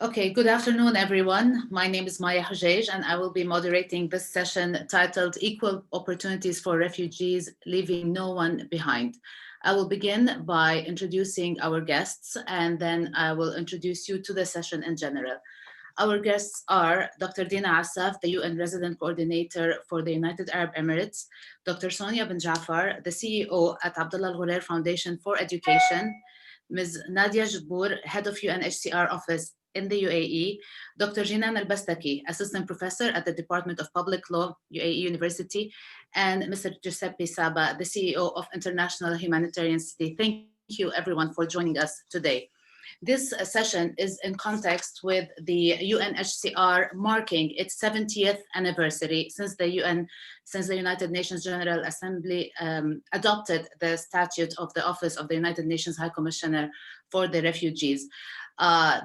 Okay, good afternoon, everyone. My name is Maya Hujaj, and I will be moderating this session titled Equal Opportunities for Refugees, Leaving No One Behind. I will begin by introducing our guests, and then I will introduce you to the session in general. Our guests are Dr. Dina Assaf, the UN Resident Coordinator for the United Arab Emirates, Dr. Sonia Ben Jafar, the CEO at Abdullah Al-Ghuler Foundation for Education, Ms. Nadia Jabbour, Head of UNHCR Office in the UAE, Dr. Jinan Al-Bastaki, Assistant Professor at the Department of Public Law, UAE University, and Mr. Giuseppe Saba, the CEO of International Humanitarian City. Thank you, everyone, for joining us today. This session is in context with the UNHCR marking its 70th anniversary since the United Nations General Assembly adopted the statute of the Office of the United Nations High Commissioner for the Refugees.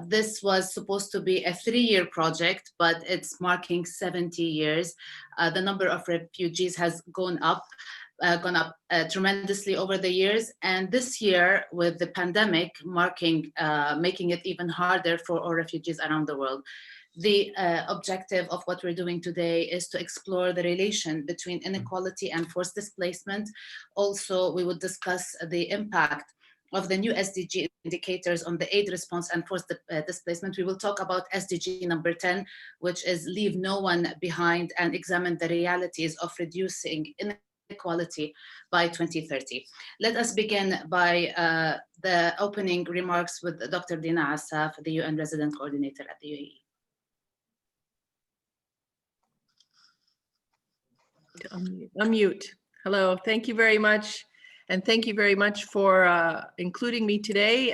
This was supposed to be a 3-year project, but it's marking 70 years. The number of refugees has gone up tremendously over the years. And this year, with the pandemic making it even harder for all refugees around the world. The objective of what we're doing today is to explore the relation between inequality and forced displacement. Also, we would discuss the impact of the new SDG indicators on the aid response and forced displacement. We will talk about SDG number 10, which is leave no one behind, and examine the realities of reducing inequality by 2030. Let us begin by the opening remarks with Dr. Dina Assaf, the UN Resident Coordinator at the UAE. Unmute. Hello, thank you very much. And thank you very much for including me today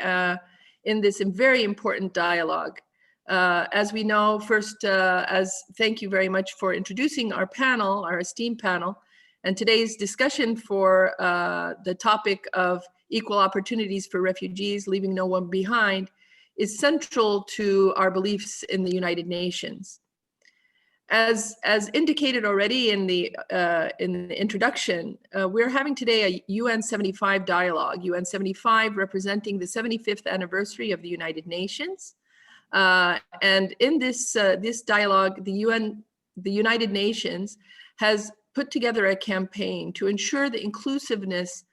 in this very important dialogue. As we know, first, thank you very much for introducing our panel, our esteemed panel, and today's discussion for the topic of equal opportunities for refugees, leaving no one behind, is central to our beliefs in the United Nations. As indicated already in the introduction, we're having today a UN75 dialogue, UN75 representing the 75th anniversary of the United Nations. And in this dialogue, the United Nations has put together a campaign to ensure the inclusiveness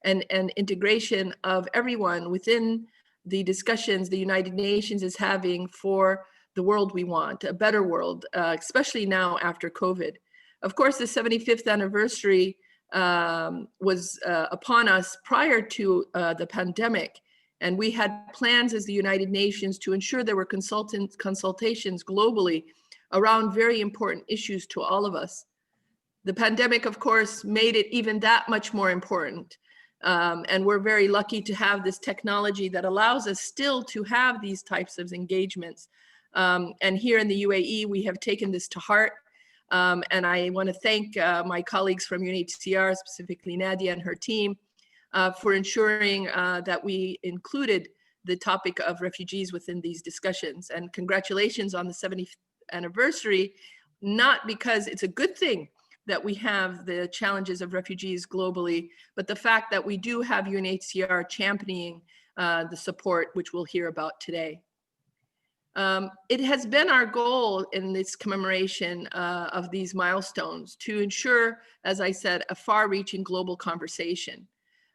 and integration of everyone within the discussions the United Nations is having for the world we want, a better world, especially now after COVID. Of course, the 75th anniversary was upon us prior to the pandemic, and we had plans as the United Nations to ensure there were consultations globally around very important issues to all of us. The pandemic, of course, made it even that much more important. And we're very lucky to have this technology that allows us still to have these types of engagements. And here in the UAE, we have taken this to heart. And I want to thank my colleagues from UNHCR, specifically Nadia and her team, for ensuring that we included the topic of refugees within these discussions. And congratulations on the 70th anniversary, not because it's a good thing that we have the challenges of refugees globally, but the fact that we do have UNHCR championing the support, which we'll hear about today. It has been our goal in this commemoration of these milestones to ensure, as I said, a far-reaching global conversation.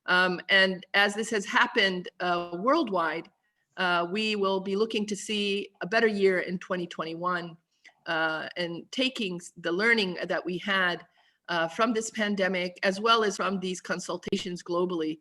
And as this has happened worldwide, we will be looking to see a better year in 2021 and taking the learning that we had from this pandemic, as well as from these consultations globally,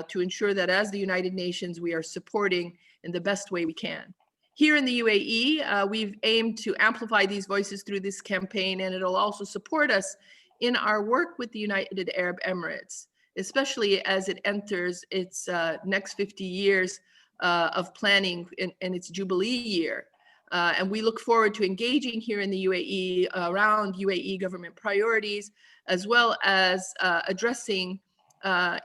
to ensure that as the United Nations, we are supporting in the best way we can. Here in the UAE, we've aimed to amplify these voices through this campaign, and it'll also support us in our work with the United Arab Emirates, especially as it enters its next 50 years of planning in its Jubilee year. And we look forward to engaging here in the UAE around UAE government priorities, as well as addressing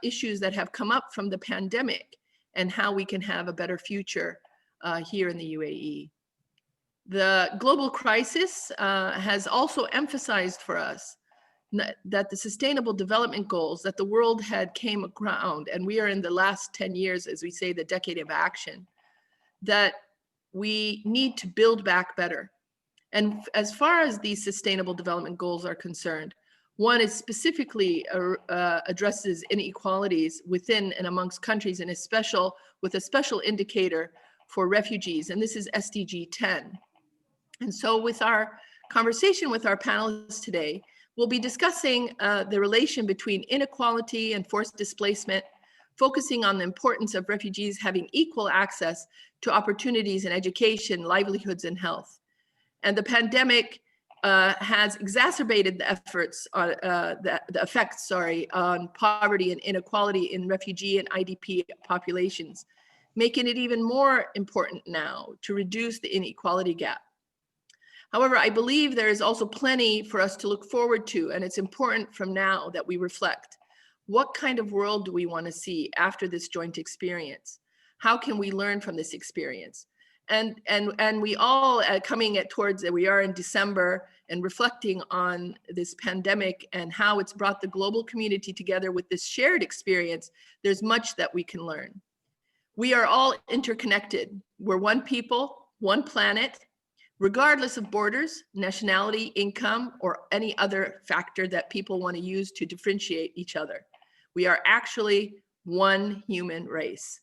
issues that have come up from the pandemic and how we can have a better future here in the UAE. The global crisis has also emphasized for us that the sustainable development goals that the world had came around, and we are in the last 10 years, as we say, the decade of action, that we need to build back better. And as far as these sustainable development goals are concerned, one is specifically addresses inequalities within and amongst countries, and with a special indicator for refugees, and this is SDG 10. And so with our conversation with our panelists today, we'll be discussing the relation between inequality and forced displacement, focusing on the importance of refugees having equal access to opportunities in education, livelihoods, and health. And the pandemic has exacerbated the effects on poverty and inequality in refugee and IDP populations, making it even more important now to reduce the inequality gap. However, I believe there is also plenty for us to look forward to, and it's important from now that we reflect. What kind of world do we want to see after this joint experience? How can we learn from this experience? And we all we are in December and reflecting on this pandemic and how it's brought the global community together with this shared experience. There's much that we can learn. We are all interconnected. We're one people, one planet, regardless of borders, nationality, income, or any other factor that people want to use to differentiate each other. We are actually one human race.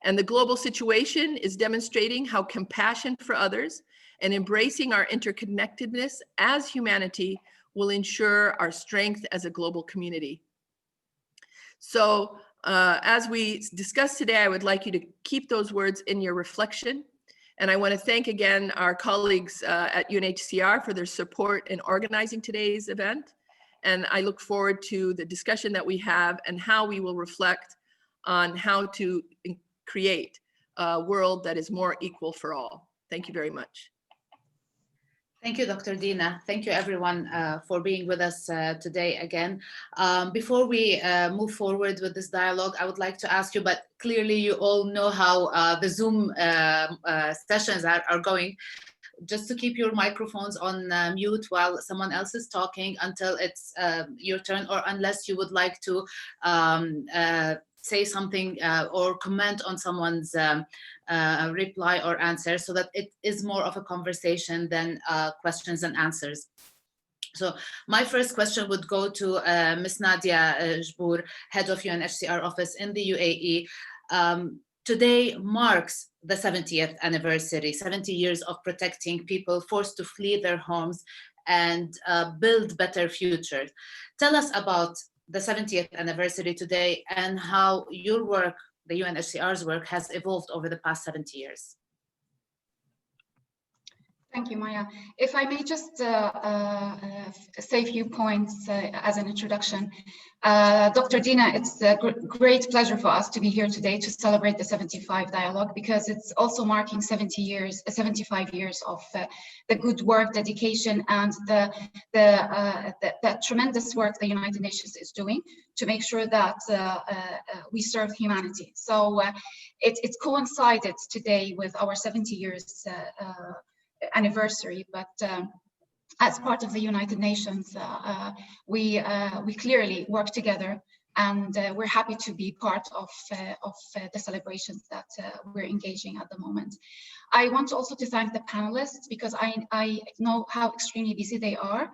And the global situation is demonstrating how compassion for others and embracing our interconnectedness as humanity will ensure our strength as a global community. So as we discussed today, I would like you to keep those words in your reflection. And I want to thank again our colleagues at UNHCR for their support in organizing today's event. And I look forward to the discussion that we have and how we will reflect on how to create a world that is more equal for all. Thank you very much. Thank you, Dr. Dina. Thank you, everyone, for being with us today again. Before we move forward with this dialogue, I would like to ask you, but clearly you all know how the Zoom sessions are going, just to keep your microphones on mute while someone else is talking until it's your turn, or unless you would like to say something or comment on someone's reply or answer, so that it is more of a conversation than questions and answers. So my first question would go to Ms. Nadia Jbour, head of UNHCR office in the UAE. Today marks the 70th anniversary, 70 years of protecting people forced to flee their homes and build better futures. Tell us about the 70th anniversary today and how your work, the UNHCR's work, has evolved over the past 70 years. Thank you, Maya. If I may just say a few points as an introduction. Dr. Dina, it's a great pleasure for us to be here today to celebrate the 75 dialogue, because it's also marking 75 years of the good work, dedication, and the tremendous work the United Nations is doing to make sure that we serve humanity. So it coincided today with our 70 years anniversary, but as part of the United Nations, we clearly work together, and we're happy to be part of the celebrations that we're engaging at the moment. I want also to thank the panelists, because I know how extremely busy they are.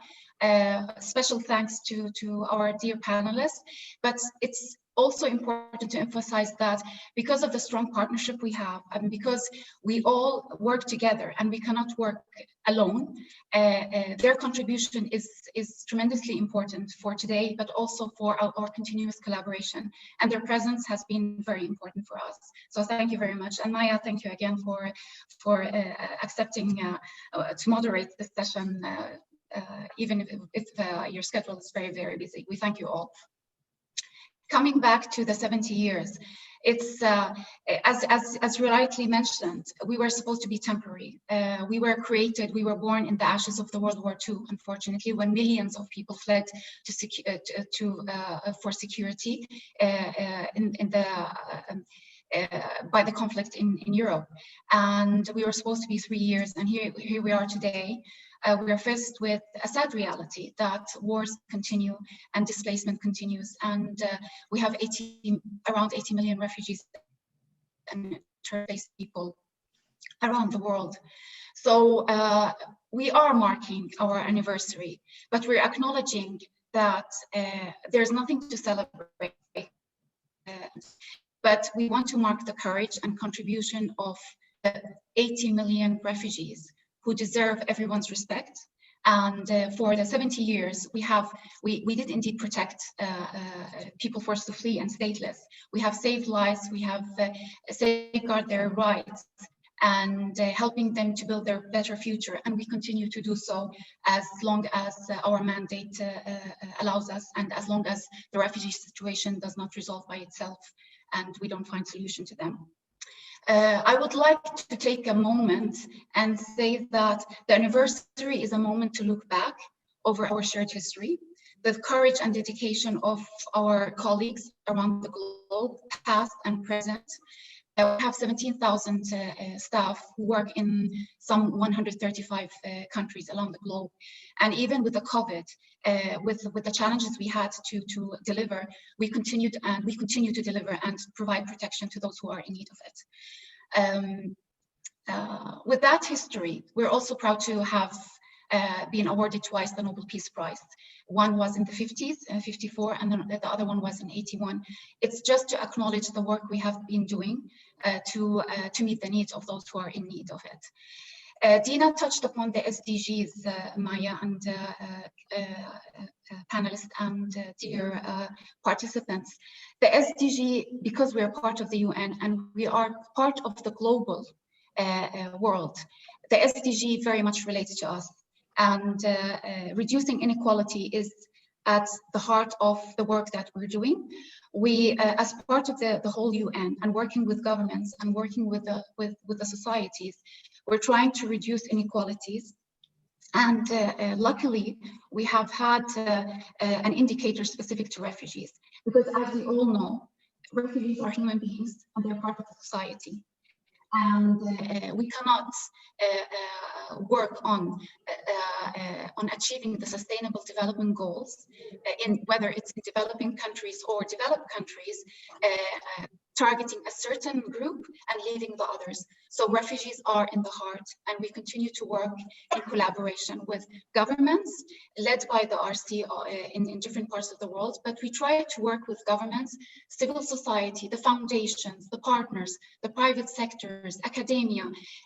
Special thanks to our dear panelists, but it's also important to emphasize that because of the strong partnership we have, and because we all work together and we cannot work alone, their contribution is tremendously important for today, but also for our continuous collaboration. And their presence has been very important for us. So thank you very much. And Maya, thank you again for accepting to moderate this session, even if your schedule is very, very busy. We thank you all. Coming back to the 70 years, it's as you rightly mentioned, we were supposed to be temporary. We were created, we were born in the ashes of the World War II, unfortunately, when millions of people fled for security by the conflict in Europe. And we were supposed to be 3 years, and here we are today. We are faced with a sad reality that wars continue and displacement continues, and we have around 80 million refugees and displaced people around the world. So we are marking our anniversary, but we're acknowledging that there's nothing to celebrate. But we want to mark the courage and contribution of the 80 million refugees who deserve everyone's respect. And for the 70 years, we did indeed protect people forced to flee and stateless. We have saved lives, we have safeguarded their rights, and helping them to build their better future. And we continue to do so as long as our mandate allows us, and as long as the refugee situation does not resolve by itself and we don't find solution to them. I would like to take a moment and say that the anniversary is a moment to look back over our shared history, the courage and dedication of our colleagues around the globe, past and present. We have 17,000 staff who work in some 135 countries along the globe. And even with the COVID, with the challenges we had to deliver, we continue to deliver and provide protection to those who are in need of it. With that history, we're also proud to have been awarded twice the Nobel Peace Prize. One was in the 50s, 54, and then the other one was in 81. It's just to acknowledge the work we have been doing to meet the needs of those who are in need of it. Dina touched upon the SDGs, Maya, and panelists and dear participants. The SDG, because we are part of the UN and we are part of the global world, the SDG very much relates to us. And reducing inequality is at the heart of the work that we're doing. We, as part of the whole UN and working with governments and working with the societies, we're trying to reduce inequalities. And luckily, we have had an indicator specific to refugees, because as we all know, refugees are human beings and they're part of society. And we cannot work on achieving the sustainable development goals, in whether it's in developing countries or developed countries, targeting a certain group and leaving the others. So refugees are in the heart, and we continue to work in collaboration with governments led by the RC in different parts of the world, but we try to work with governments, civil society, the foundations, the partners, the private sectors, academia,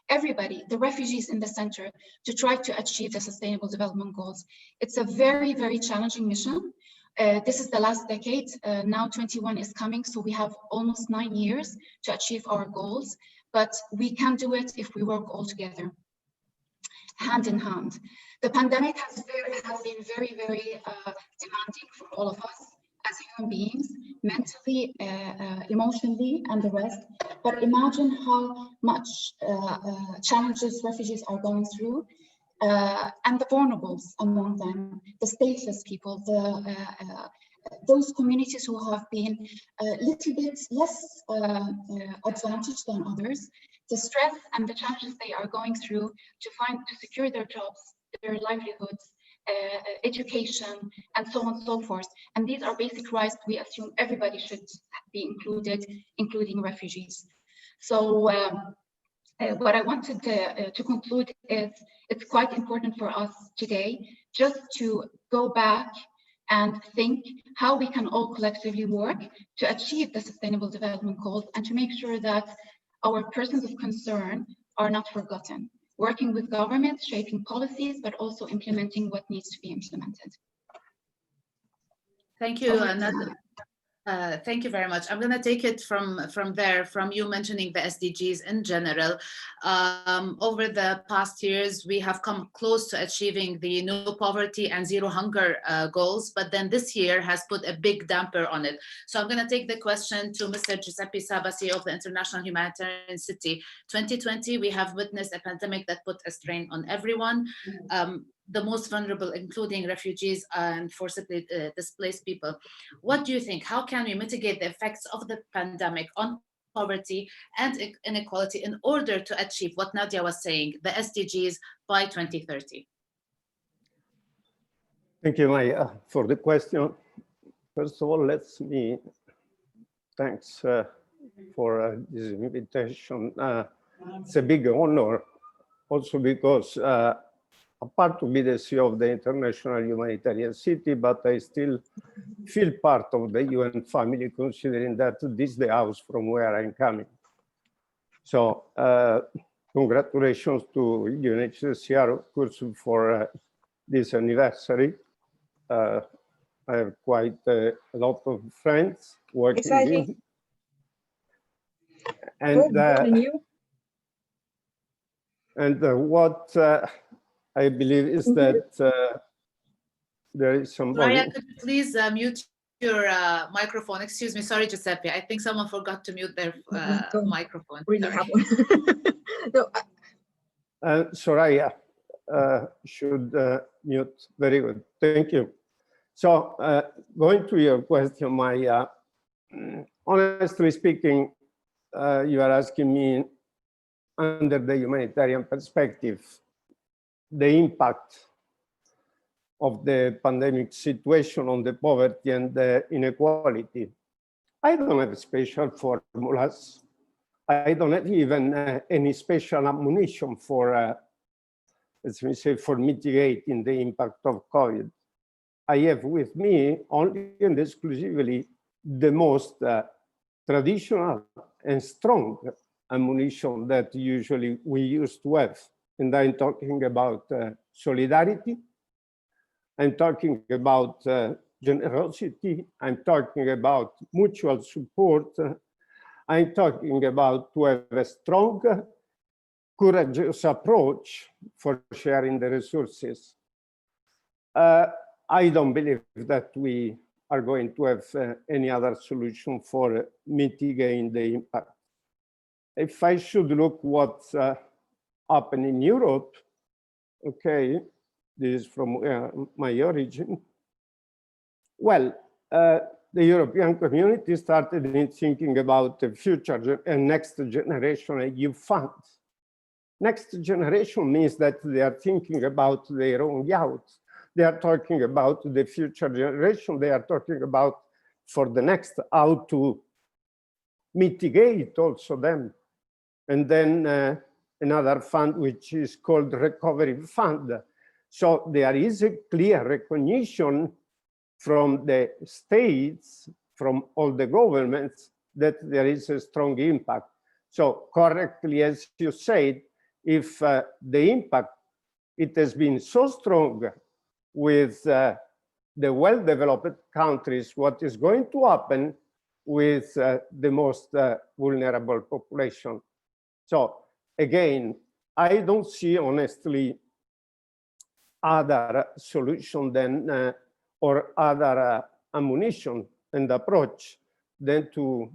everybody, the refugees in the center, to try to achieve the sustainable development goals. It's a very, very challenging mission. This is the last decade. Now 21 is coming, so we have almost 9 years to achieve our goals, but we can do it if we work all together, hand in hand. The pandemic has been very, very demanding for all of us as human beings, mentally, emotionally, and the rest. But imagine how much challenges refugees are going through. And the vulnerables among them, the stateless people, those communities who have been a little bit less advantaged than others, the stress and the challenges they are going through to secure their jobs, their livelihoods, education, and so on and so forth. And these are basic rights we assume everybody should be included, including refugees. So what I wanted to conclude is it's quite important for us today just to go back and think how we can all collectively work to achieve the Sustainable Development Goals and to make sure that our persons of concern are not forgotten. Working with governments, shaping policies, but also implementing what needs to be implemented. Thank you, Nadia. Thank you very much. I'm going to take it from there, from you mentioning the SDGs in general. Over the past years, we have come close to achieving the no poverty and zero hunger goals, but then this year has put a big damper on it. So I'm going to take the question to Mr. Giuseppe Saba, CEO of the International Humanitarian City. 2020, we have witnessed a pandemic that put a strain on everyone. The most vulnerable, including refugees and forcibly displaced people. What do you think? How can we mitigate the effects of the pandemic on poverty and inequality in order to achieve what Nadia was saying, the SDGs by 2030? Thank you, Maya, for the question. First of all, thanks for this invitation. It's a big honor, also because apart to be the CEO of the International Humanitarian City, but I still feel part of the UN family, considering that this is the house from where I'm coming. So congratulations to UNHCR, of course, for this anniversary. I have quite a lot of friends working Exciting. in. And what I believe is that there is somebody. Maria, could you please mute your microphone? Excuse me, sorry, Giuseppe. I think someone forgot to mute their microphone. Really have one. No, Soraya should mute. Very good. Thank you. So going to your question, Maya, honestly speaking, you are asking me under the humanitarian perspective, the impact of the pandemic situation on the poverty and the inequality. I don't have special formulas. I don't have even any special ammunition for, let me say, for mitigating the impact of COVID. I have with me only and exclusively the most traditional and strong ammunition that usually we used to have. And I'm talking about solidarity. I'm talking about generosity. I'm talking about mutual support. I'm talking about to have a strong, courageous approach for sharing the resources. I don't believe that we are going to have any other solution for mitigating the impact. If I should look what's happened in Europe, okay, this is from my origin. Well, the European community started in thinking about the future and next generation EU funds. Next generation means that they are thinking about their own youth. They are talking about the future generation. They are talking about for the next how to mitigate also them. And then another fund which is called Recovery Fund. So there is a clear recognition from the states, from all the governments, that there is a strong impact. So correctly, as you said, if the impact, it has been so strong with the well-developed countries, what is going to happen with the most vulnerable population? So again, I don't see honestly other solution than or other ammunition and approach than to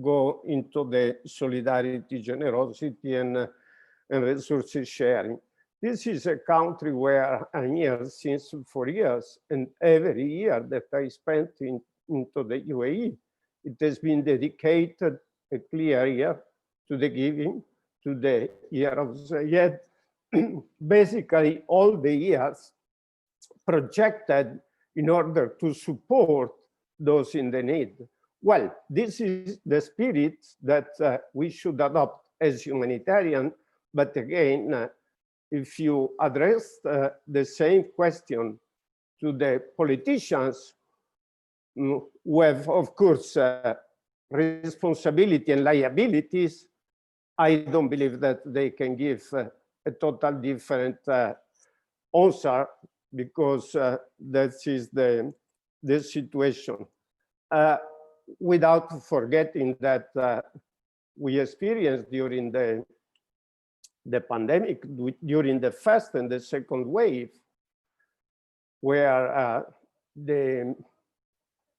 go into the solidarity, generosity, and resources sharing. This is a country where I'm here since 4 years, and every year that I spent into the UAE, it has been dedicated a clear year to the giving, to the year of Zayed. Basically, all the years projected in order to support those in the need. Well, this is the spirit that we should adopt as humanitarian. But again, if you address the same question to the politicians, who have, of course, responsibility and liabilities, I don't believe that they can give a total different answer, because that is the situation. Without forgetting that we experienced during the pandemic, during the first and the second wave, where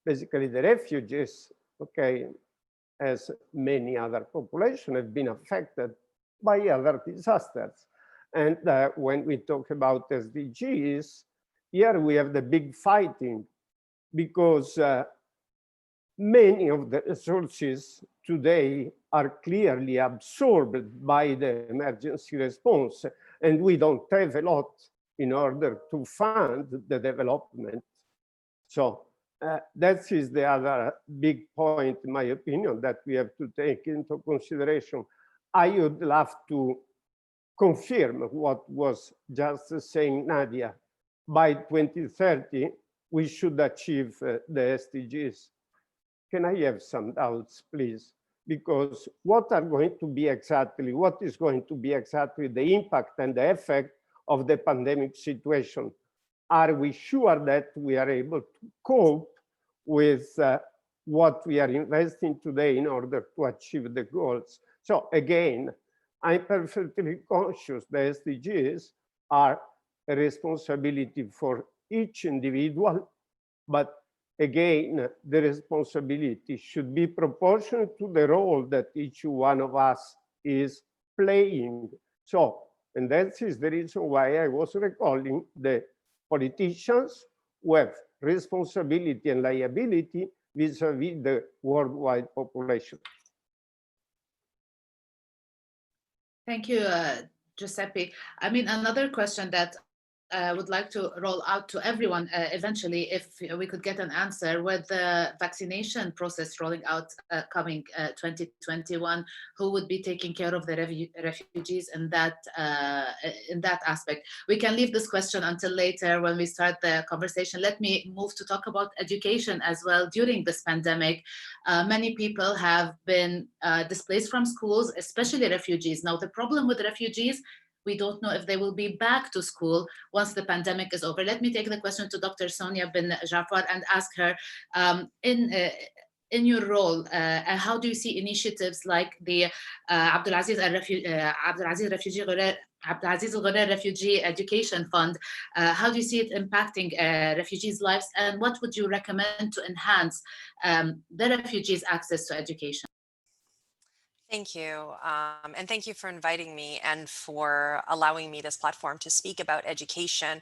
basically the refugees, okay, as many other populations, have been affected by other disasters. And when we talk about SDGs, here we have the big fighting, because many of the resources today are clearly absorbed by the emergency response, and we don't have a lot in order to fund the development. So that is the other big point, in my opinion, that we have to take into consideration. I would love to confirm what was just saying Nadia. By 2030, we should achieve the SDGs. Can I have some doubts, please? Because what is going to be exactly the impact and the effect of the pandemic situation? Are we sure that we are able to cope with what we are investing today in order to achieve the goals? So again, I'm perfectly conscious the SDGs are a responsibility for each individual, but again, the responsibility should be proportionate to the role that each one of us is playing. So, and that is the reason why I was recalling the politicians who have responsibility and liability vis-a-vis the worldwide population. Thank you, Giuseppe. I mean, another question that I would like to roll out to everyone eventually, if we could get an answer, with the vaccination process rolling out coming 2021, who would be taking care of the refugees in that aspect? We can leave this question until later when we start the conversation. Let me move to talk about education as well. During this pandemic, many people have been displaced from schools, especially refugees. Now, the problem with refugees, we don't know if they will be back to school once the pandemic is over. Let me take the question to Dr. Sonia bin Jafar and ask her, in your role, how do you see initiatives like the Abdulaziz Al-Ghurer Refugee Education Fund? How do you see it impacting refugees' lives, and what would you recommend to enhance the refugees' access to education? Thank you. And thank you for inviting me and for allowing me this platform to speak about education,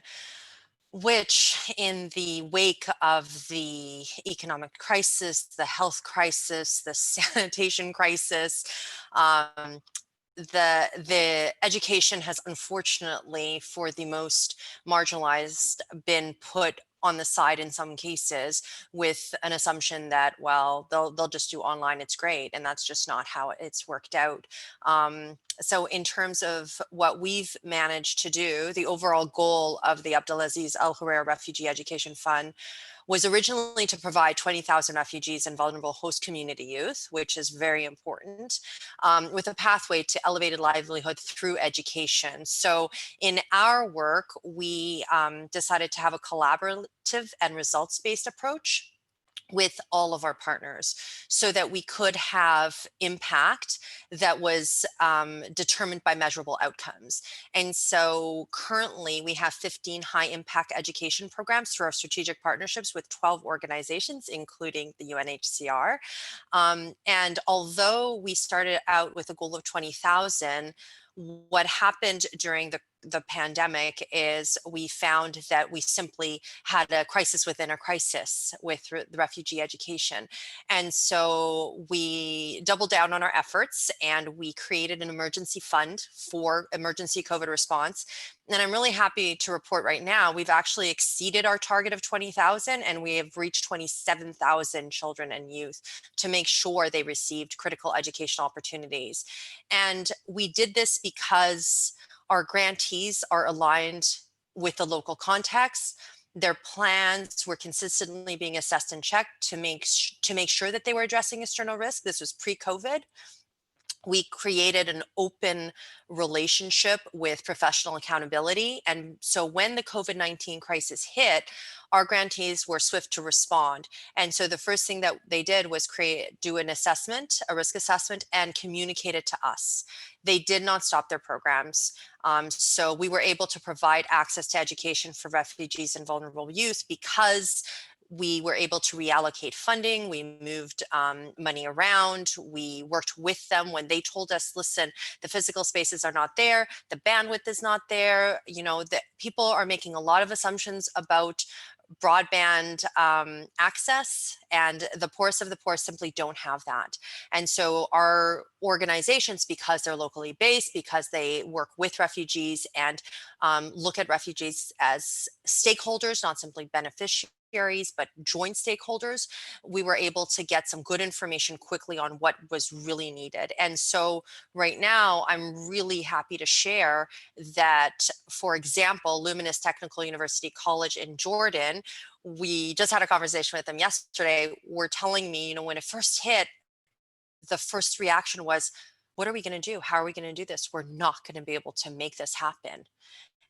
which in the wake of the economic crisis, the health crisis, the sanitation crisis, the education has unfortunately, for the most marginalized, been put on the side in some cases, with an assumption that, well, they'll just do online, it's great, and that's just not how it's worked out. So in terms of what we've managed to do, the overall goal of the Abdulaziz Al-Ghurer Refugee Education Fund was originally to provide 20,000 refugees and vulnerable host community youth, which is very important, with a pathway to elevated livelihood through education. So in our work, we decided to have a collaborative and results-based approach with all of our partners so that we could have impact that was determined by measurable outcomes. And so currently we have 15 high impact education programs through our strategic partnerships with 12 organizations, including the UNHCR. And although we started out with a goal of 20,000, what happened during the pandemic is we found that we simply had a crisis within a crisis with the refugee education. And so we doubled down on our efforts and we created an emergency fund for emergency COVID response. And I'm really happy to report right now, we've actually exceeded our target of 20,000 and we have reached 27,000 children and youth to make sure they received critical educational opportunities. And we did this because our grantees are aligned with the local context. Their plans were consistently being assessed and checked to make sure that they were addressing external risk. This was pre-COVID. We created an open relationship with professional accountability. And so when the COVID-19 crisis hit, our grantees were swift to respond. And so the first thing that they did was do an assessment, a risk assessment, and communicate it to us. They did not stop their programs. So we were able to provide access to education for refugees and vulnerable youth because we were able to reallocate funding. We moved money around. We worked with them when they told us, listen, the physical spaces are not there. The bandwidth is not there. You know, that people are making a lot of assumptions about broadband access, and the poorest of the poor simply don't have that. And so our organizations, because they're locally based, because they work with refugees and look at refugees as stakeholders, not simply beneficiaries, but joint stakeholders, we were able to get some good information quickly on what was really needed. And so right now, I'm really happy to share that, for example, Luminous Technical University College in Jordan, we just had a conversation with them yesterday, were telling me, you know, when it first hit, the first reaction was, what are we going to do? How are we going to do this? We're not going to be able to make this happen.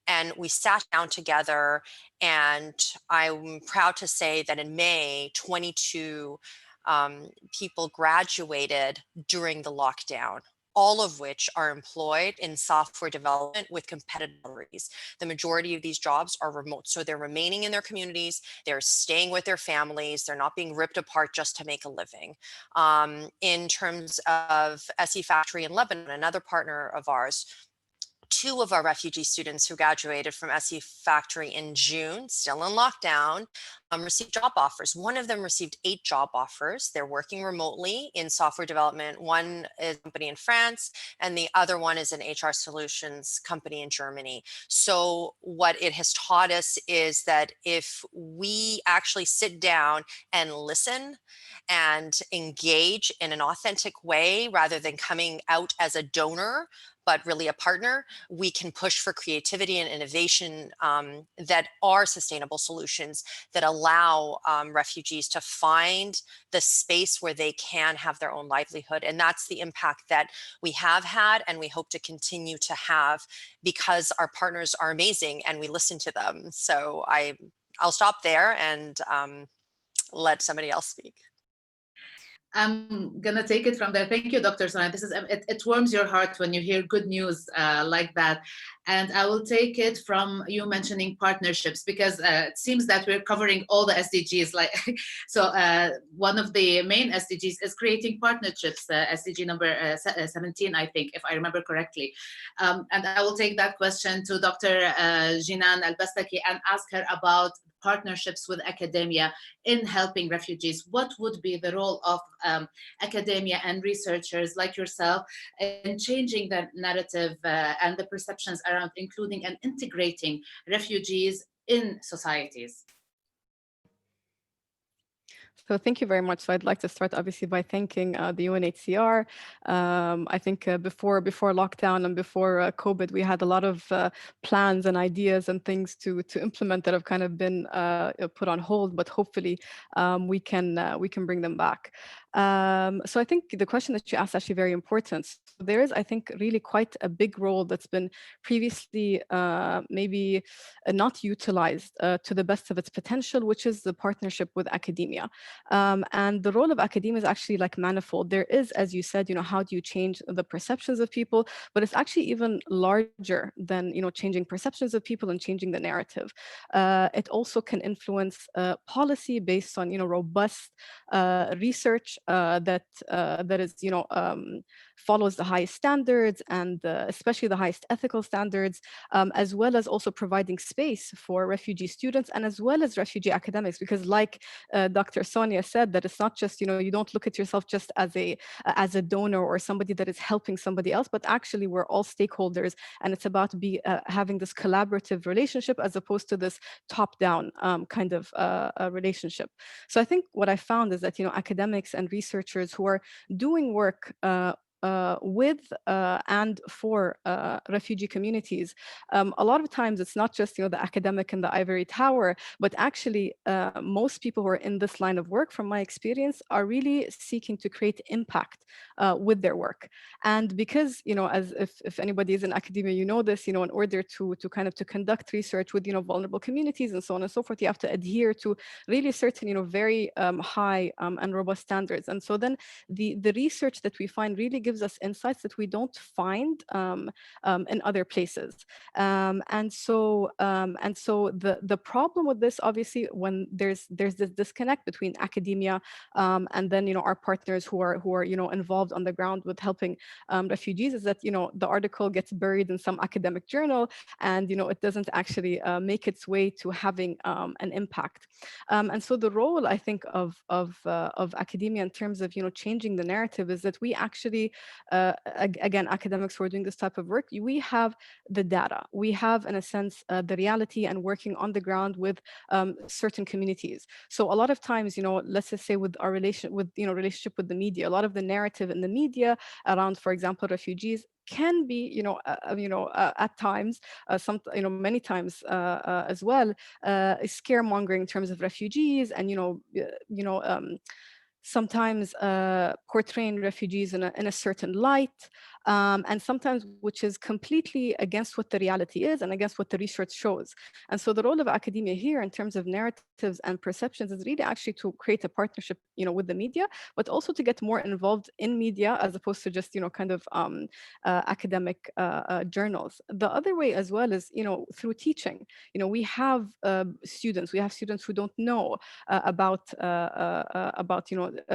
And we sat down together, and I'm proud to say that in May, 22 people graduated during the lockdown, all of which are employed in software development with competitive salaries. The majority of these jobs are remote, so they're remaining in their communities, they're staying with their families, they're not being ripped apart just to make a living. In terms of SE Factory in Lebanon, another partner of ours, 2 of our refugee students who graduated from SE Factory in June, still in lockdown, received job offers. One of them received 8 job offers. They're working remotely in software development. One is a company in France, and the other one is an HR solutions company in Germany. So what it has taught us is that if we actually sit down and listen and engage in an authentic way, rather than coming out as a donor, but really a partner, we can push for creativity and innovation that are sustainable solutions that allow refugees to find the space where they can have their own livelihood. And that's the impact that we have had, and we hope to continue to have, because our partners are amazing and we listen to them. So I'll stop there and let somebody else speak. I'm gonna take it from there. Thank you, Dr. Sonia. This is it warms your heart when you hear good news like that. And I will take it from you mentioning partnerships, because it seems that we're covering all the SDGs. Like, so one of the main SDGs is creating partnerships. SDG number 17, I think, if I remember correctly. And I will take that question to Dr. Jinan Al-Bastaki and ask her about partnerships with academia in helping refugees. What would be the role of academia and researchers like yourself in changing the narrative and the perceptions around including and integrating refugees in societies? So thank you very much. So I'd like to start obviously by thanking the UNHCR. I think before lockdown and before COVID, we had a lot of plans and ideas and things to implement that have kind of been put on hold, but hopefully we can bring them back. So I think the question that you asked is actually very important. So there is, I think, really quite a big role that's been previously maybe not utilized to the best of its potential, which is the partnership with academia. And the role of academia is actually like manifold. There is, as you said, how do you change the perceptions of people, but it's actually even larger than, changing perceptions of people and changing the narrative. It also can influence policy based on, robust research that is, follows the highest standards and especially the highest ethical standards, as well as also providing space for refugee students and as well as refugee academics, because like Dr. Sonia said, that it's not just, you don't look at yourself just as a donor or somebody that is helping somebody else, but actually we're all stakeholders, and it's about having this collaborative relationship as opposed to this top-down kind of relationship. So I think what I found is that, academics and researchers who are doing work with and for refugee communities. A lot of times it's not just the academic in the ivory tower, but actually most people who are in this line of work, from my experience, are really seeking to create impact with their work. And because as if anybody is in academia, this, in order to conduct research with vulnerable communities and so on and so forth, you have to adhere to really certain very high and robust standards. And so then the research that we find really gives us insights that we don't find in other places. And so the problem with this, obviously, when there's this disconnect between academia and then our partners who are involved on the ground with helping refugees, is that the article gets buried in some academic journal, and it doesn't actually make its way to having an impact. And so the role, I think, of academia in terms of changing the narrative is that we actually, again, academics who are doing this type of work, we have the data, we have, in a sense, the reality, and working on the ground with certain communities. So a lot of times, let's just say with our relationship with the media, a lot of the narrative in the media around, for example, refugees can be, at times, many times as well, scaremongering in terms of refugees, and sometimes portraying refugees in a certain light, and sometimes which is completely against what the reality is and against what the research shows. And so the role of academia here in terms of narratives and perceptions is really actually to create a partnership, with the media, but also to get more involved in media as opposed to just, academic journals. The other way as well is, through teaching. We have students who don't know about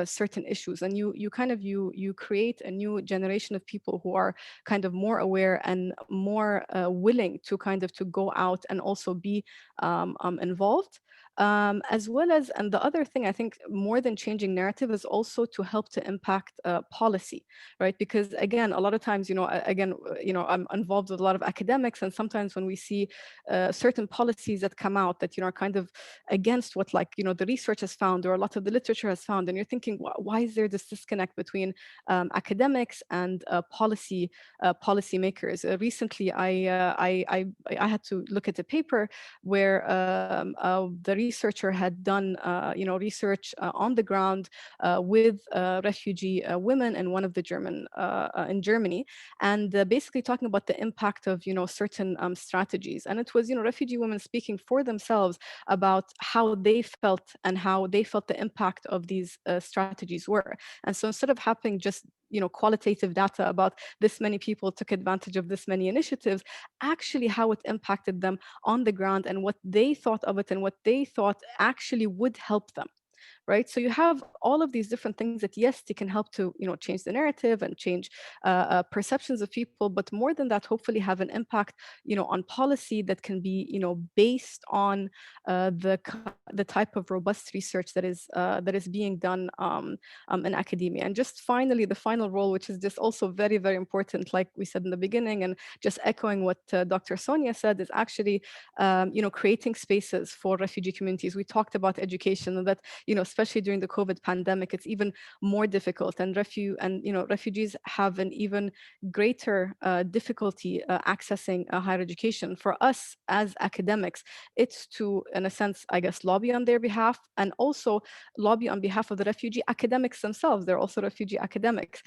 certain issues, and you create a new generation of people who are kind of more aware and more willing to to go out and also be involved. As well as, and the other thing I think, more than changing narrative, is also to help to impact policy, right? Because again, a lot of times, I'm involved with a lot of academics, and sometimes when we see certain policies that come out that are kind of against what the research has found, or a lot of the literature has found, and you're thinking, why is there this disconnect between academics and policymakers? Recently, I had to look at a paper where the researcher had done research on the ground with refugee women in one of the in Germany, and basically talking about the impact of certain strategies. And it was refugee women speaking for themselves about how they felt and how they felt the impact of these strategies were. And so instead of having just qualitative data about this many people took advantage of this many initiatives, actually how it impacted them on the ground and what they thought of it and what they thought actually would help them. Right, so you have all of these different things that, yes, they can help to change the narrative and change perceptions of people, but more than that, hopefully have an impact on policy that can be based on the type of robust research that is being done in academia. And just finally, the final role, which is just also very, very important, like we said in the beginning, and just echoing what Dr. Sonia said, is actually creating spaces for refugee communities. We talked about education, and that especially during the COVID pandemic, it's even more difficult, and refugees have an even greater difficulty accessing higher education. For us as academics, it's to, in a sense, I guess, lobby on their behalf, and also lobby on behalf of the refugee academics themselves. They're also refugee academics,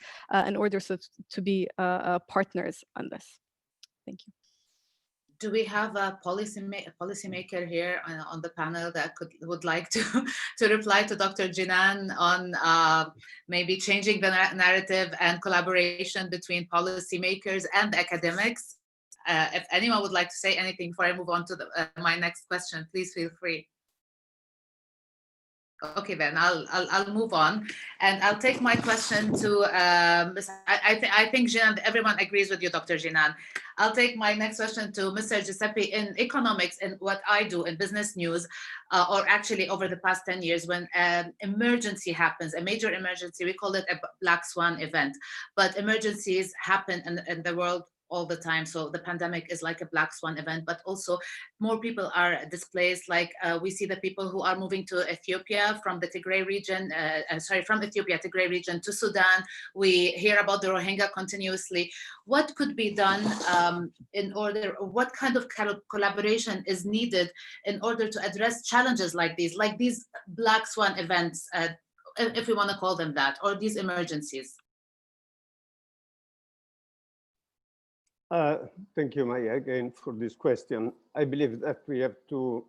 in order to be partners on this. Thank you. Do we have a policymaker here on the panel that would like to reply to Dr. Jinan on maybe changing the narrative and collaboration between policymakers and academics? If anyone would like to say anything before I move on to my next question, please feel free. Okay, then I'll move on, and I'll take my question to I think Jinan, everyone agrees with you, Dr. Jinan. I'll take my next question to Mr. Giuseppe. In economics, and what I do in business news, or actually over the past 10 years, when an emergency happens, a major emergency, we call it a black swan event, but emergencies happen in the world all the time. So the pandemic is like a black swan event, but also more people are displaced. Like we see the people who are moving to Ethiopia from the Tigray region, from Ethiopia, Tigray region to Sudan. We hear about the Rohingya continuously. What could be done in order, what kind of collaboration is needed in order to address challenges like these black swan events, if we want to call them that, or these emergencies? Thank you, Maya, again for this question. I believe that we have to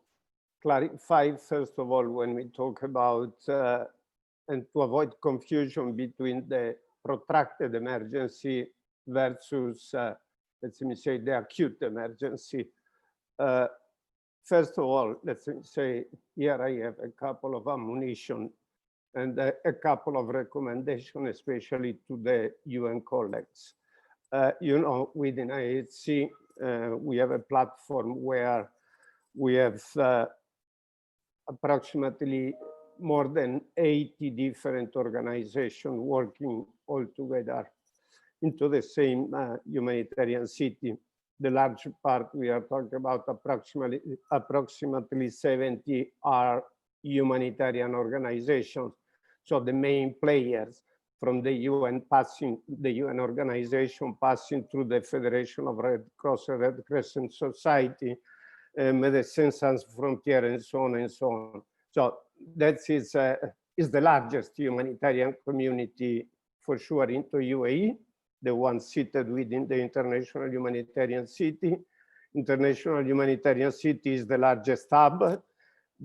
clarify, first of all, when we talk about, and to avoid confusion between the protracted emergency versus, let's me say, the acute emergency. First of all, let's say, here I have a couple of ammunition and a couple of recommendations, especially to the UN colleagues. You know, within IHC, we have a platform where we have approximately more than 80 different organizations working all together into the same humanitarian city. The large part we are talking about, approximately 70 are humanitarian organizations. So the main players from the UN organization passing through the Federation of Red Cross and Red Crescent Society, Médecins Sans Frontières, and so on and so on. So that is the largest humanitarian community for sure into UAE, the one seated within the International Humanitarian City. International Humanitarian City is the largest hub.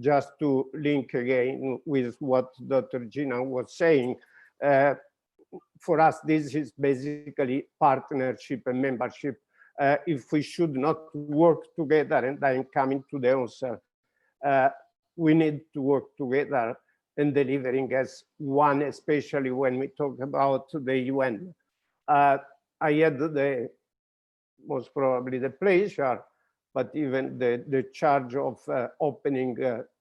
Just to link again with what Dr. Gina was saying, for us, this is basically partnership and membership. If we should not work together, and I'm coming to the answer, we need to work together and delivering as one, especially when we talk about the UN. I had most probably the pleasure, but even the charge of opening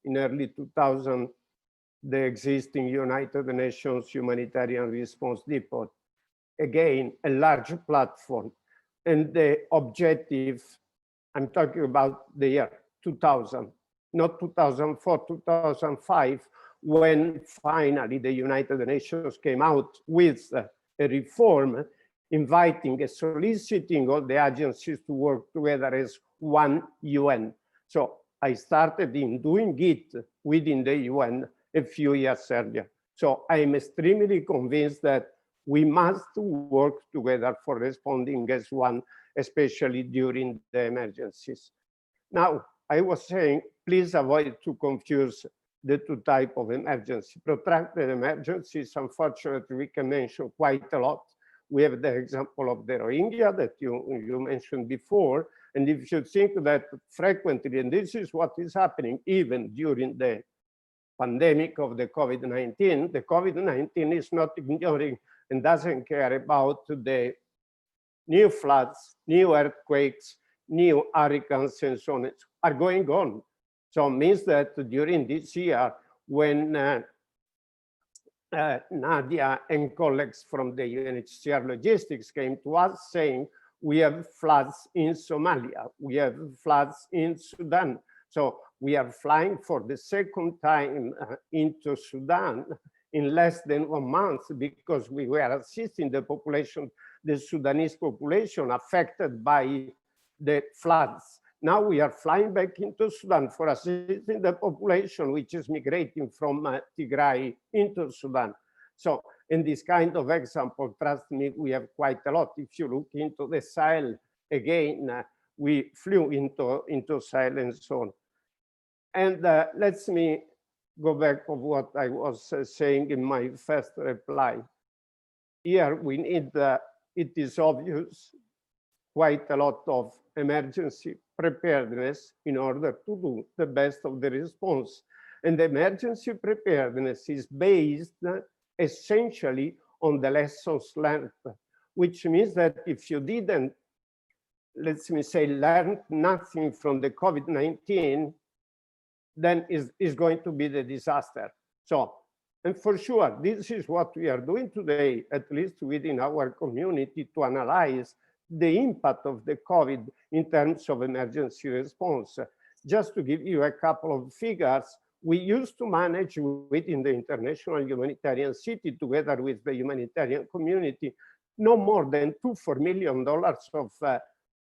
in early 2000, the existing United Nations Humanitarian Response Depot. Again, a large platform. And the objective, I'm talking about the year 2000, not 2004, 2005, when finally the United Nations came out with a reform, inviting and soliciting all the agencies to work together as one UN. So I started in doing it within the UN a few years earlier. So I'm extremely convinced that we must work together for responding as one, especially during the emergencies. Now, I was saying, please avoid to confuse the two types of emergency. Protracted emergencies, unfortunately, we can mention quite a lot. We have the example of the Rohingya that you mentioned before. And if you think that frequently, and this is what is happening even during the pandemic of the COVID-19 is not ignoring and doesn't care about the new floods, new earthquakes, new hurricanes, and so on are going on. So it means that during this year, when Nadia and colleagues from the UNHCR logistics came to us saying, we have floods in Somalia, we have floods in Sudan. So we are flying for the second time into Sudan in less than 1 month because we were assisting the population, the Sudanese population affected by the floods. Now we are flying back into Sudan for assisting the population which is migrating from Tigray into Sudan. So in this kind of example, trust me, we have quite a lot. If you look into the Sahel, again, we flew into Sahel and so on. And let me go back to what I was saying in my first reply. Here we need, it is obvious, quite a lot of emergency preparedness in order to do the best of the response. And the emergency preparedness is based essentially on the lessons learned, which means that if you didn't, let me say, learn nothing from the COVID-19, then is going to be the disaster. So, and for sure, this is what we are doing today, at least within our community, to analyze the impact of the COVID in terms of emergency response. Just to give you a couple of figures, we used to manage within the international humanitarian city, together with the humanitarian community, no more than $2-4 million of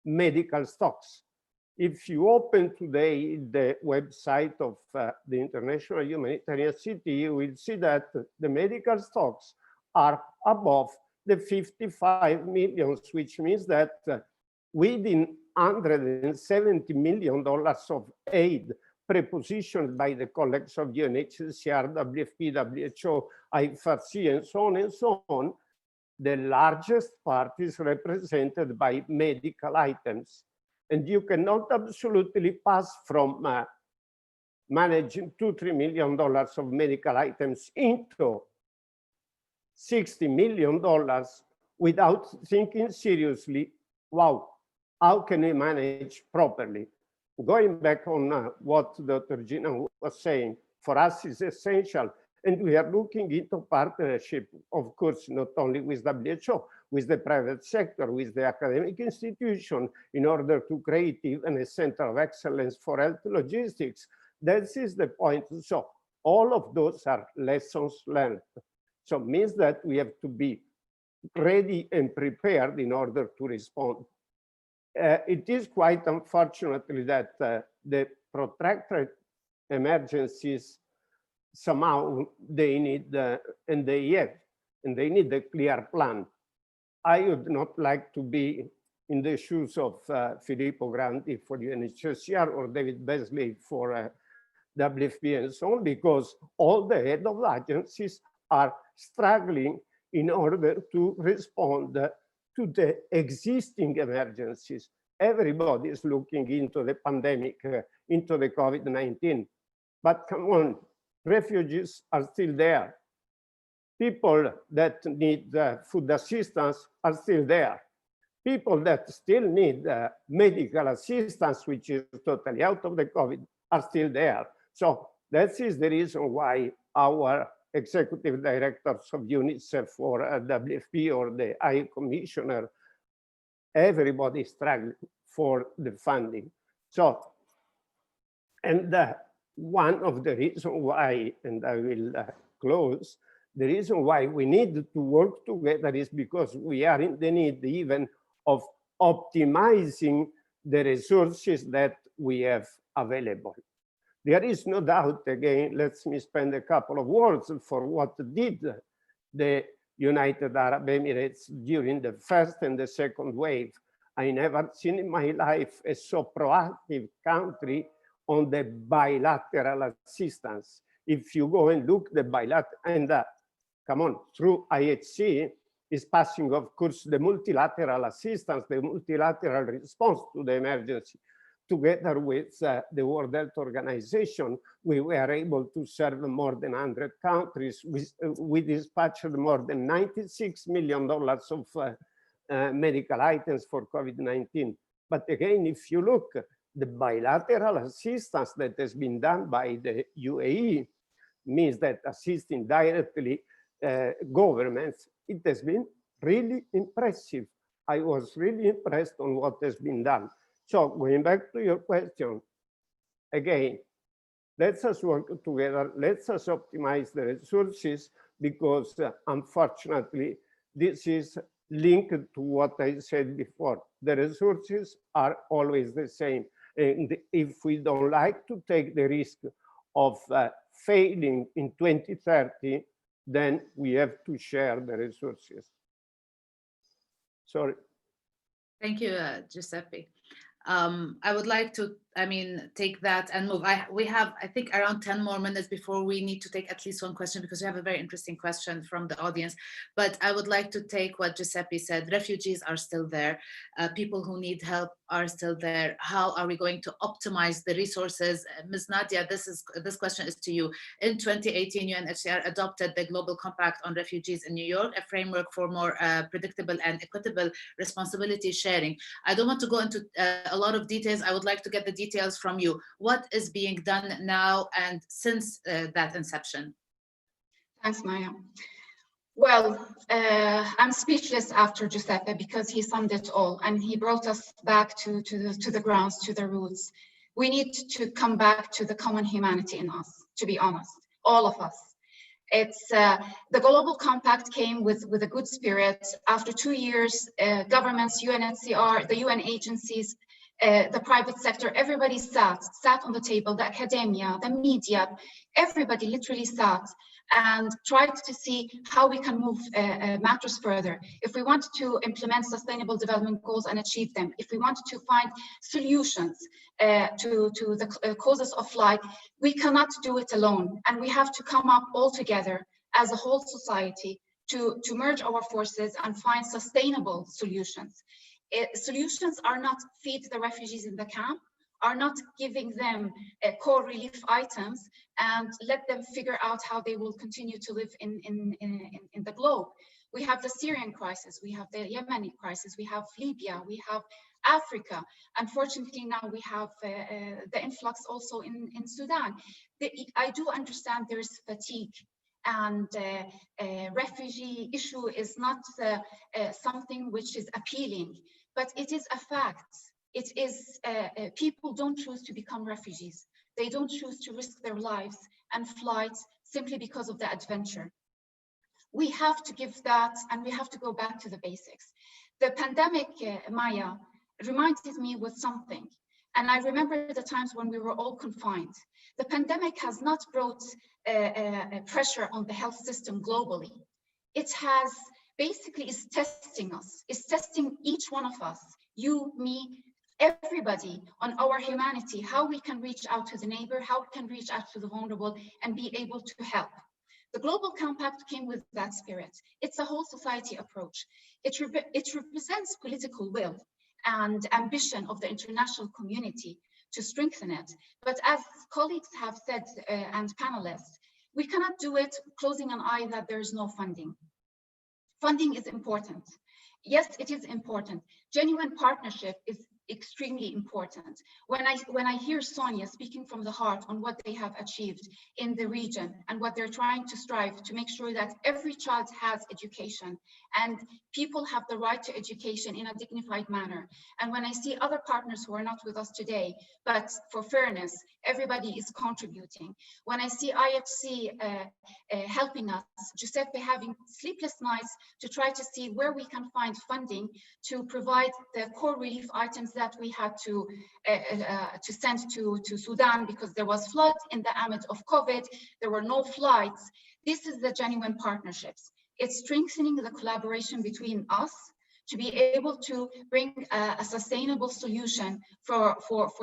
medical stocks. If you open today the website of the International Humanitarian City, you will see that the medical stocks are above the 55 million, which means that within $170 million of aid prepositioned by the colleagues of UNHCR, WFP, WHO, IFRC, and so on and so on, the largest part is represented by medical items. And you cannot absolutely pass from managing $2-3 million of medical items into $60 million without thinking seriously, wow, how can we manage properly? Going back on what Dr. Gina was saying, for us is essential. And we are looking into partnership, of course, not only with WHO, with the private sector, with the academic institution, in order to create even a center of excellence for health logistics. That is the point. So all of those are lessons learned. So it means that we have to be ready and prepared in order to respond. It is quite unfortunately that the protracted emergencies, somehow they need, and they need a clear plan. I would not like to be in the shoes of Filippo Grandi for UNHCR or David Beasley for WFP and so on, because all the head of agencies are struggling in order to respond to the existing emergencies. Everybody is looking into the pandemic, into the COVID-19, but come on, refugees are still there. People that need food assistance are still there. People that still need medical assistance, which is totally out of the COVID, are still there. So that is the reason why our executive directors of UNICEF or WFP or the High Commissioner, everybody is struggling for the funding. So, and one of the reasons why, and I will close, the reason why we need to work together is because we are in the need even of optimizing the resources that we have available. There is no doubt, again, let me spend a couple of words for what did the United Arab Emirates during the first and the second wave. I never seen in my life a so proactive country on the bilateral assistance. If you go and look the bilateral, and come on, through IHC is passing, of course, the multilateral assistance, the multilateral response to the emergency. Together with the World Health Organization, we were able to serve more than 100 countries. We dispatched more than $96 million of medical items for COVID-19. But again, if you look, the bilateral assistance that has been done by the UAE means that assisting directly governments, it has been really impressive. I was really impressed on what has been done. So going back to your question, again, let us work together, let us optimize the resources, because unfortunately, this is linked to what I said before. The resources are always the same. And if we don't like to take the risk of failing in 2030, then we have to share the resources. Sorry. Thank you, Giuseppe. I would like to, take that and move. We have, I think, around 10 more minutes before we need to take at least one question, because we have a very interesting question from the audience. But I would like to take what Giuseppe said. Refugees are still there. People who need help are still there. How are we going to optimize the resources? Ms. Nadia, this question is to you. In 2018, UNHCR adopted the Global Compact on Refugees in New York, a framework for more predictable and equitable responsibility sharing. I don't want to go into a lot of details. I would like to get the details from you. What is being done now and since that inception? Thanks, Maya. Well, I'm speechless after Giuseppe because he summed it all and he brought us back to the grounds, to the roots. We need to come back to the common humanity in us, to be honest, all of us. It's the Global Compact came with a good spirit. After 2 years, governments, UNHCR, the UN agencies, the private sector, everybody sat on the table, the academia, the media, everybody literally sat and tried to see how we can move matters further. If we want to implement sustainable development goals and achieve them, if we want to find solutions to the causes of life, we cannot do it alone. And we have to come up all together as a whole society to merge our forces and find sustainable solutions. Solutions are not feed the refugees in the camp, are not giving them core relief items and let them figure out how they will continue to live in the globe. We have the Syrian crisis, we have the Yemeni crisis, we have Libya, we have Africa. Unfortunately, now we have the influx also in Sudan. I do understand there's fatigue, and refugee issue is not something which is appealing, but it is a fact. It is, people don't choose to become refugees. They don't choose to risk their lives and flights simply because of the adventure. We have to give that, and we have to go back to the basics. The pandemic, Maya, reminded me with something. And I remember the times when we were all confined. The pandemic has not brought pressure on the health system globally. It has basically is testing us, is testing each one of us, you, me, everybody, on our humanity, how we can reach out to the neighbor, how we can reach out to the vulnerable and be able to help. The Global Compact came with that spirit. It's a whole society approach. It represents political will and ambition of the international community to strengthen it. But as colleagues have said, and panelists, we cannot do it closing an eye that there is no funding. Funding is important. Yes, it is important. Genuine partnership is extremely important. When I hear Sonia speaking from the heart on what they have achieved in the region and what they're trying to strive to make sure that every child has education and people have the right to education in a dignified manner. And when I see other partners who are not with us today, but for fairness, everybody is contributing. When I see IHC helping us, Giuseppe having sleepless nights to try to see where we can find funding to provide the core relief items that we had to send to Sudan because there was flood in the amid of COVID, there were no flights. This is the genuine partnerships. It's strengthening the collaboration between us to be able to bring a sustainable solution for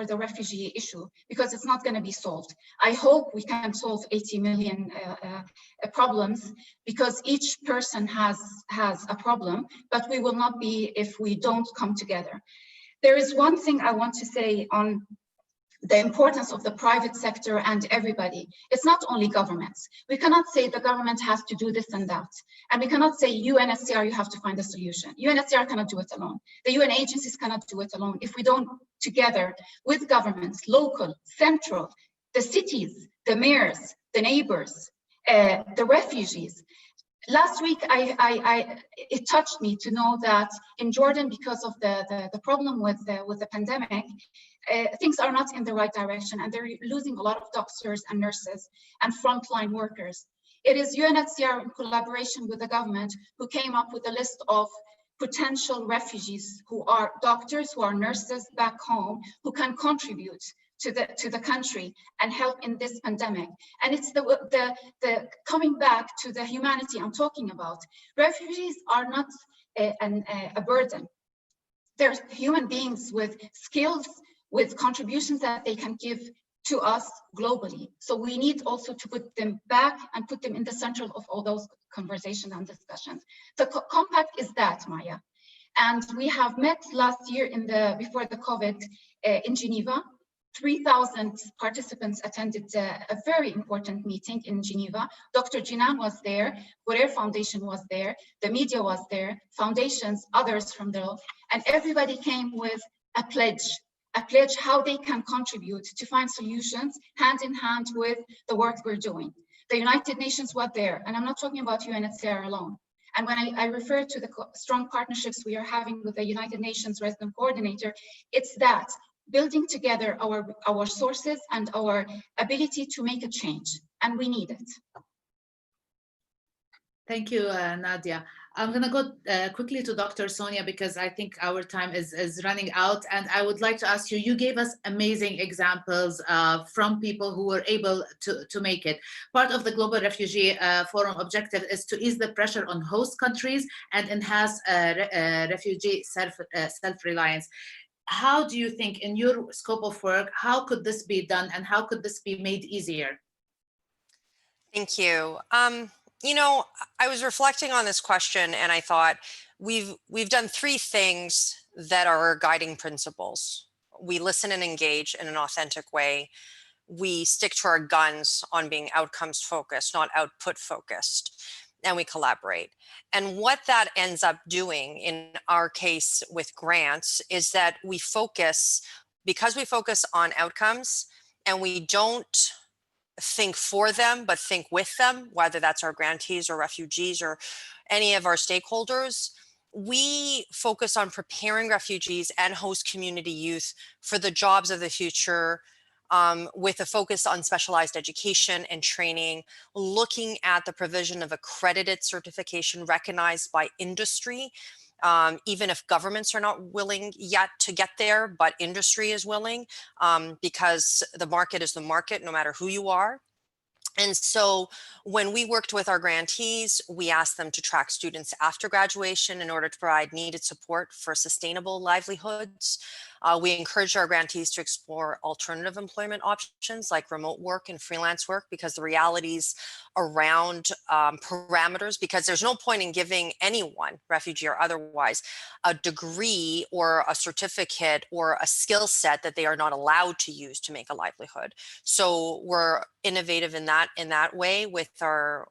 the refugee issue, because it's not going to be solved. I hope we can solve 80 million problems, because each person has a problem, but we will not be if we don't come together. There is one thing I want to say on the importance of the private sector and everybody. It's not only governments. We cannot say the government has to do this and that. And we cannot say UNHCR, you have to find a solution. UNHCR cannot do it alone. The UN agencies cannot do it alone. If we don't, together with governments, local, central, the cities, the mayors, the neighbors, the refugees. Last week, it touched me to know that in Jordan, because of the problem with the pandemic, things are not in the right direction, and they're losing a lot of doctors and nurses and frontline workers. It is UNHCR in collaboration with the government who came up with a list of potential refugees who are doctors, who are nurses back home, who can contribute to the country and help in this pandemic. And it's the coming back to the humanity I'm talking about. Refugees are not a burden. They're human beings with skills, with contributions that they can give to us globally. So we need also to put them back and put them in the center of all those conversations and discussions. The compact is that, Maya. And we have met last year before the COVID in Geneva. 3,000 participants attended a very important meeting in Geneva. Dr. Jinan was there, Borer Foundation was there, the media was there, foundations, others from the, and everybody came with a pledge how they can contribute to find solutions hand in hand with the work we're doing. The United Nations was there, and I'm not talking about UNHCR alone. And when I refer to the strong partnerships we are having with the United Nations Resident Coordinator, it's that building together our sources and our ability to make a change, and we need it. Thank you, Nadia. I'm going to go quickly to Dr. Sonia because I think our time is running out. And I would like to ask you, you gave us amazing examples from people who were able to make it. Part of the Global Refugee Forum objective is to ease the pressure on host countries and enhance refugee self-reliance. How do you think, in your scope of work, how could this be done and how could this be made easier? Thank you. You know, I was reflecting on this question and I thought we've done three things that are our guiding principles. We listen and engage in an authentic way. We stick to our guns on being outcomes focused, not output focused, and we collaborate. And what that ends up doing in our case with grants is that we focus, because we focus on outcomes and we don't think for them, but think with them, whether that's our grantees or refugees or any of our stakeholders. We focus on preparing refugees and host community youth for the jobs of the future, with a focus on specialized education and training, looking at the provision of accredited certification recognized by industry, even if governments are not willing yet to get there, but industry is willing, because the market is the market, no matter who you are. And so when we worked with our grantees, we asked them to track students after graduation in order to provide needed support for sustainable livelihoods. We encouraged our grantees to explore alternative employment options like remote work and freelance work, because the realities around parameters, because there's no point in giving anyone, refugee or otherwise, a degree or a certificate or a skill set that they are not allowed to use to make a livelihood. So we're innovative in that way with our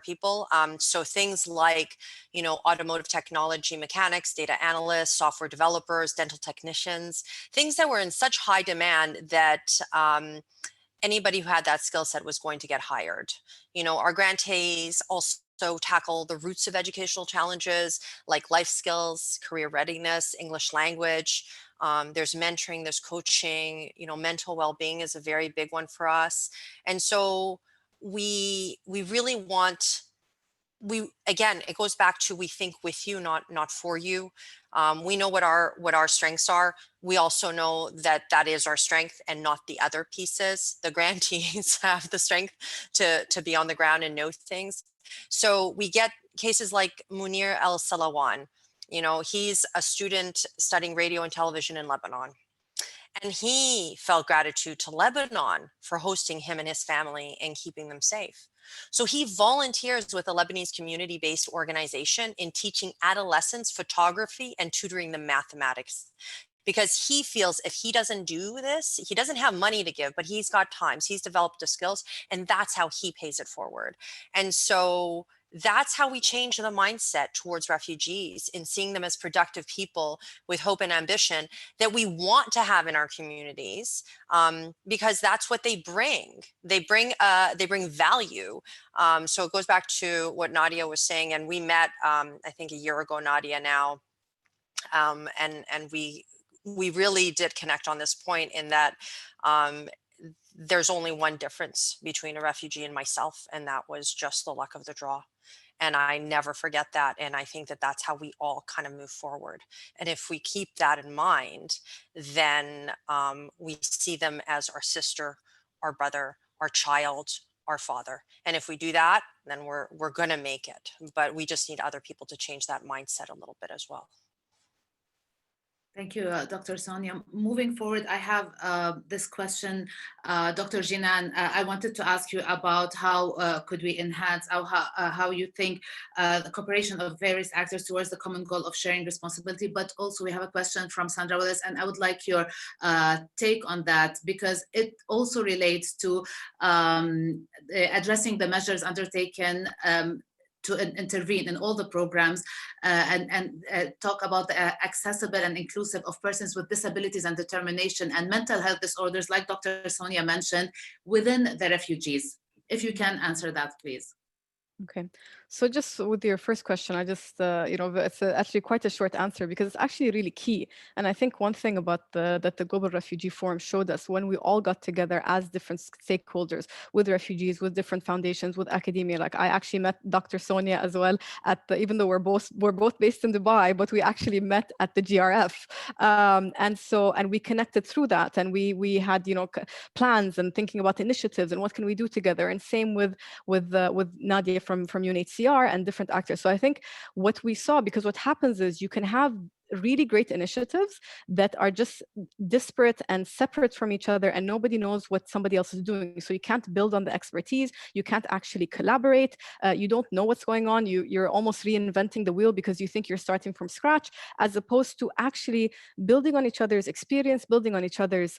people. So things like, you know, automotive technology mechanics, data analysts, software developers, dental technicians, things that were in such high demand that anybody who had that skill set was going to get hired. You know, our grantees also tackle the roots of educational challenges like life skills, career readiness, English language. There's mentoring, there's coaching, you know, mental well-being is a very big one for us. And so we really want, again, it goes back to, we think with you, not for you. We know what our strengths are. We also know that is our strength and not the other pieces. The grantees have the strength to be on the ground and know things. So we get cases like Munir El Salawan. You know, he's a student studying radio and television in Lebanon. And he felt gratitude to Lebanon for hosting him and his family and keeping them safe. So he volunteers with a Lebanese community-based organization in teaching adolescents photography and tutoring them mathematics, because he feels if he doesn't do this, he doesn't have money to give, but he's got times, he's developed the skills, and that's how he pays it forward. And so that's how we change the mindset towards refugees, in seeing them as productive people with hope and ambition that we want to have in our communities, because that's what they bring. They bring value. So it goes back to what Nadia was saying, and we met, I think a year ago, Nadia now, and we really did connect on this point, in that there's only one difference between a refugee and myself, and that was just the luck of the draw. And I never forget that. And I think that that's how we all kind of move forward. And if we keep that in mind, then we see them as our sister, our brother, our child, our father. And if we do that, then we're going to make it. But we just need other people to change that mindset a little bit as well. Thank you, Dr. Sonia. Moving forward, I have this question, Dr. Jinan. I wanted to ask you about how could we enhance, how you think the cooperation of various actors towards the common goal of sharing responsibility. But also we have a question from Sandra Willis, and I would like your take on that, because it also relates to addressing the measures undertaken to intervene in all the programs and talk about the accessible and inclusive of persons with disabilities and determination and mental health disorders, like Dr. Sonia mentioned, within the refugees. If you can answer that, please. Okay, So just with your first question, I just, it's actually quite a short answer because it's actually really key. And I think one thing about that the Global Refugee Forum showed us when we all got together as different stakeholders with refugees, with different foundations, with academia. Like I actually met Dr. Sonia as well even though we're both based in Dubai, but we actually met at the GRF. And we connected through that. And we had, plans and thinking about initiatives and what can we do together. And same with Nadia from UNHCR and different actors. So I think what we saw, because what happens is you can have really great initiatives that are just disparate and separate from each other, and nobody knows what somebody else is doing. So you can't build on the expertise, you can't actually collaborate, you don't know what's going on, you're almost reinventing the wheel because you think you're starting from scratch, as opposed to actually building on each other's experience, building on each other's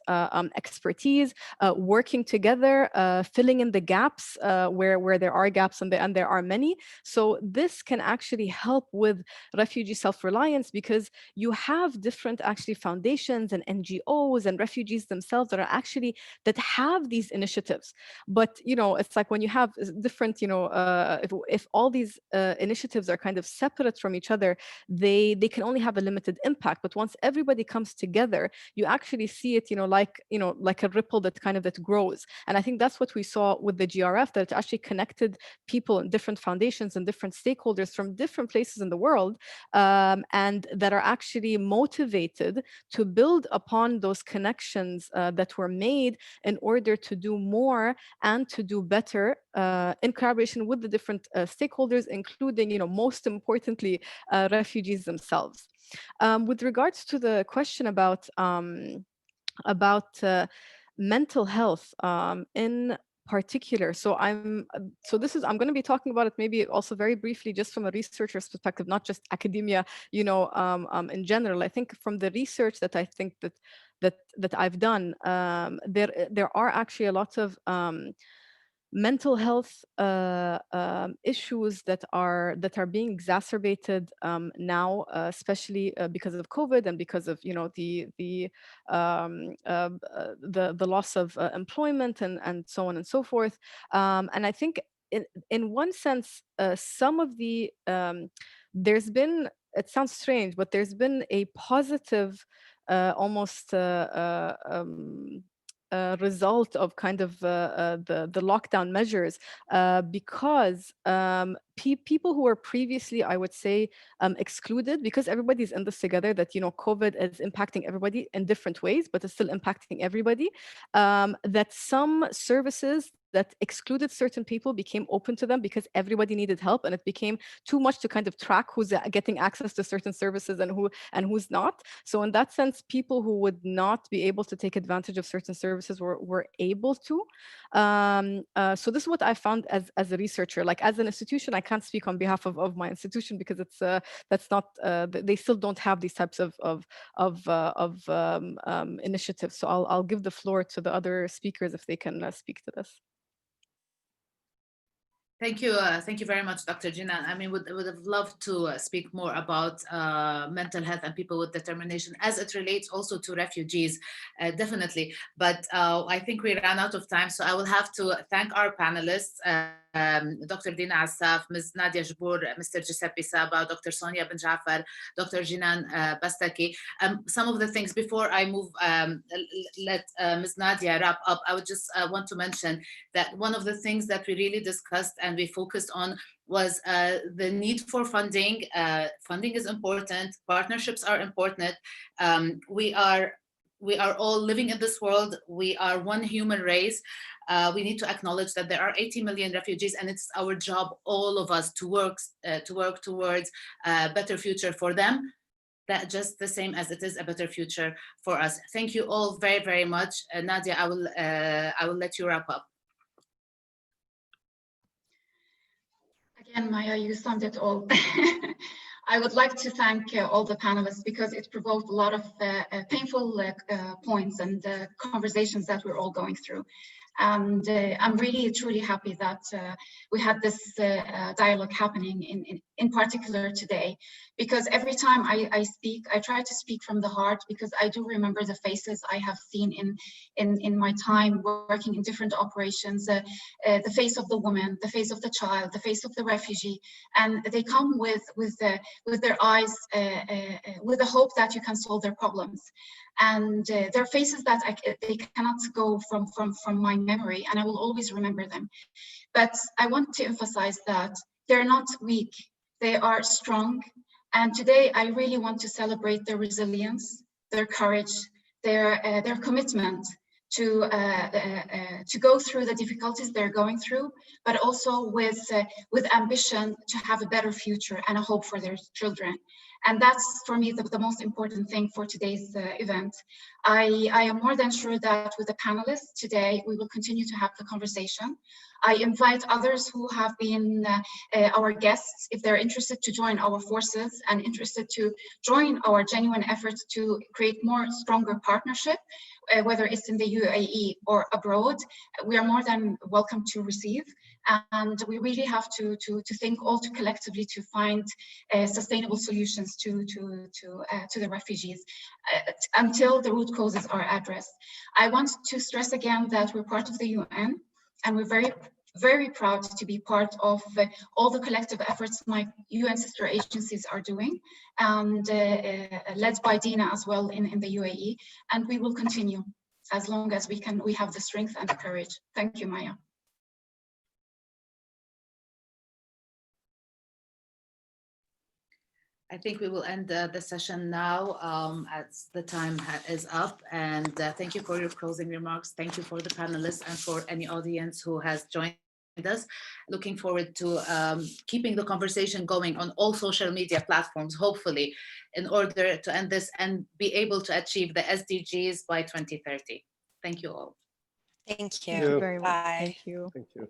expertise, working together, filling in the gaps where there are gaps, and there are many. So this can actually help with refugee self-reliance, because you have different actually foundations and NGOs and refugees themselves that have these initiatives. But it's like when you have different, if all these initiatives are kind of separate from each other, they can only have a limited impact. But once everybody comes together, you actually see it, like a ripple that grows. And I think that's what we saw with the GRF, that it actually connected people in different foundations and different stakeholders from different places in the world, and that are actually motivated to build upon those connections that were made in order to do more and to do better in collaboration with the different stakeholders, including, most importantly, refugees themselves. With regards to the question about mental health in particular. So I'm going to be talking about it maybe also very briefly, just from a researcher's perspective, not just academia, in general. I think from the research that I think that I've done, there are actually a lot of mental health issues that are being exacerbated now, especially because of COVID and because of the loss of employment and so on and so forth. And I think in one sense, some of the there's been, it sounds strange, but there's been a positive almost result of kind of the lockdown measures, because people who were previously, I would say, excluded, because everybody's in this together, that COVID is impacting everybody in different ways, but it's still impacting everybody, that some services that excluded certain people became open to them because everybody needed help, and it became too much to kind of track who's getting access to certain services and who's not. So in that sense, people who would not be able to take advantage of certain services were able to. So this is what I found as a researcher. Like as an institution, I can't speak on behalf of my institution because it's that's not they still don't have these types of initiatives. So I'll give the floor to the other speakers if they can speak to this. Thank you very much, Dr. Jinan. I mean, would have loved to speak more about mental health and people with determination as it relates also to refugees, definitely. But I think we ran out of time, so I will have to thank our panelists, Dr. Dina Assaf, Ms. Nadia Jbour, Mr. Giuseppe Saba, Dr. Sonia Ben Jafar, Dr. Jinan Bastaki. Some of the things before I move, let Ms. Nadia wrap up, I would just want to mention that one of the things that we really discussed and we focused on was the need for funding. Funding is important. Partnerships are important. We are all living in this world. We are one human race. We need to acknowledge that there are 80 million refugees, and it's our job, all of us, to work towards a better future for them. That just the same as it is a better future for us. Thank you all very, very much. Nadia, I will let you wrap up. Again, Maya, you summed it all. I would like to thank all the panelists because it provoked a lot of painful points and conversations that we're all going through. And I'm really, truly happy that we had this dialogue happening in particular today, because every time I speak, I try to speak from the heart, because I do remember the faces I have seen in my time working in different operations, the face of the woman, the face of the child, the face of the refugee, and they come with their eyes, with the hope that you can solve their problems. And they're faces that they cannot go from my memory, and I will always remember them. But I want to emphasize that they're not weak, they are strong. And today I really want to celebrate their resilience, their courage, their commitment to go through the difficulties they're going through, but also with ambition to have a better future and a hope for their children. And that's, for me, the most important thing for today's event. I am more than sure that with the panelists today, we will continue to have the conversation. I invite others who have been our guests, if they're interested to join our forces and interested to join our genuine efforts to create more stronger partnership, whether it's in the UAE or abroad, we are more than welcome to receive. And we really have to think all collectively to find sustainable solutions to the refugees until the root causes are addressed. I want to stress again that we're part of the UN, and we're very, very proud to be part of all the collective efforts my UN sister agencies are doing, and led by Dina as well in the UAE. And we will continue as long as we have the strength and the courage. Thank you, Maya. I think we will end the session now, as the time is up. And thank you for your closing remarks. Thank you for the panelists and for any audience who has joined us. Looking forward to keeping the conversation going on all social media platforms, hopefully, in order to end this and be able to achieve the SDGs by 2030. Thank you all. Thank you. Thank you very much. Bye. Thank you. Thank you.